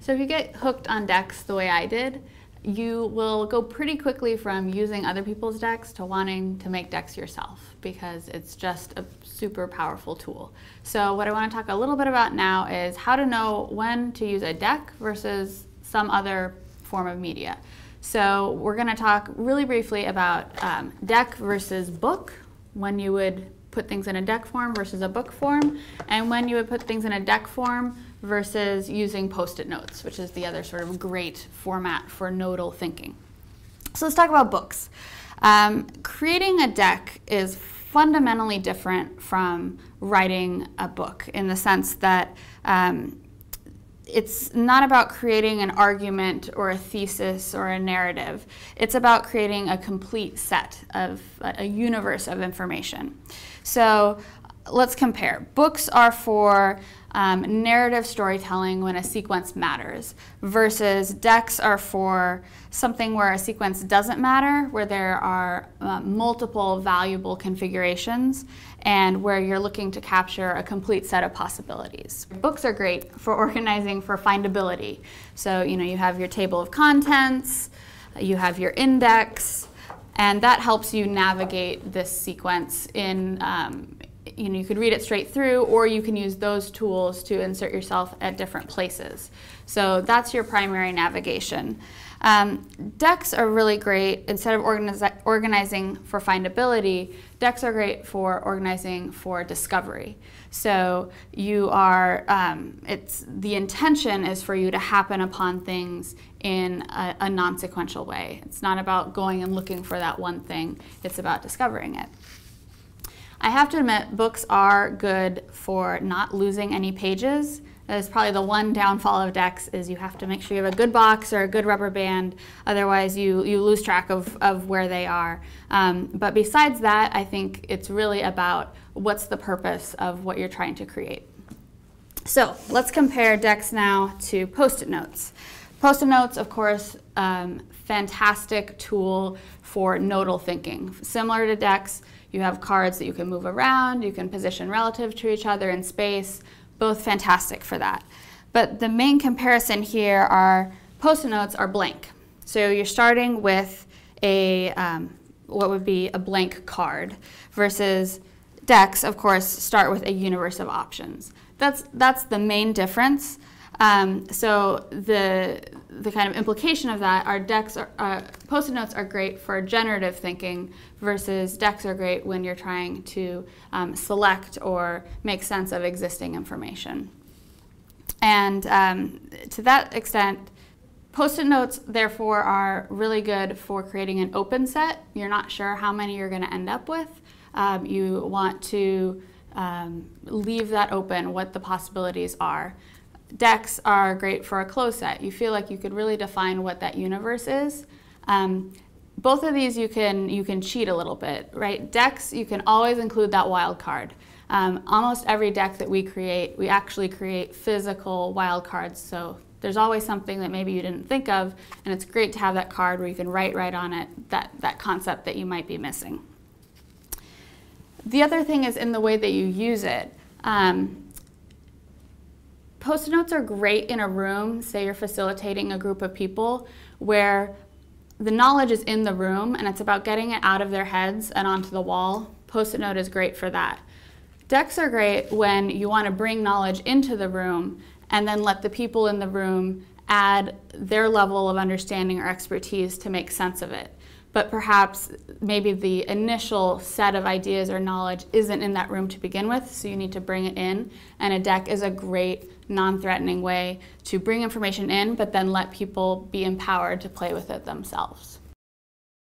So if you get hooked on decks the way I did, you will go pretty quickly from using other people's decks to wanting to make decks yourself, because it's just a super powerful tool. So what I want to talk a little bit about now is how to know when to use a deck versus some other form of media. So we're going to talk really briefly about deck versus book, when you would put things in a deck form versus a book form, and when you would put things in a deck form versus using post-it notes, which is the other sort of great format for nodal thinking. So let's talk about books. Creating a deck is fundamentally different from writing a book, in the sense that it's not about creating an argument or a thesis or a narrative. It's about creating a complete set of a universe of information. So let's compare. Books are for narrative storytelling when a sequence matters, versus decks are for something where a sequence doesn't matter, where there are multiple valuable configurations, and where you're looking to capture a complete set of possibilities. Books are great for organizing for findability. So you have your table of contents, you have your index, and that helps you navigate this sequence in you could read it straight through, or you can use those tools to insert yourself at different places. So that's your primary navigation. Decks are really great. Instead of organizing for findability, decks are great for organizing for discovery. So you are, the intention is for you to happen upon things in a non-sequential way. It's not about going and looking for that one thing. It's about discovering it. I have to admit, books are good for not losing any pages. That is probably the one downfall of decks, is you have to make sure you have a good box or a good rubber band, otherwise you lose track of where they are. But besides that, I think it's really about what's the purpose of what you're trying to create. So let's compare decks now to post-it notes. Post-it notes, of course, fantastic tool for nodal thinking. Similar to decks, you have cards that you can move around, you can position relative to each other in space, both fantastic for that. But the main comparison here are post-it notes are blank. So you're starting with a, what would be a blank card, versus decks, of course, start with a universe of options. That's the main difference. So the kind of implication of that are post-it notes are great for generative thinking, versus decks are great when you're trying to select or make sense of existing information. And to that extent, post-it notes, therefore, are really good for creating an open set. You're not sure how many you're going to end up with. You want to leave that open, what the possibilities are. Decks are great for a closed set. You feel like you could really define what that universe is. Both of these you can cheat a little bit, right? Decks, you can always include that wild card. Almost every deck that we create, we actually create physical wild cards. So there's always something that maybe you didn't think of, and it's great to have that card where you can write right on it that concept that you might be missing. The other thing is in the way that you use it. Post-it notes are great in a room, say you're facilitating a group of people, where the knowledge is in the room and it's about getting it out of their heads and onto the wall. Post-it note is great for that. Decks are great when you want to bring knowledge into the room and then let the people in the room add their level of understanding or expertise to make sense of it. But perhaps maybe the initial set of ideas or knowledge isn't in that room to begin with, so you need to bring it in. And a deck is a great non-threatening way to bring information in, but then let people be empowered to play with it themselves.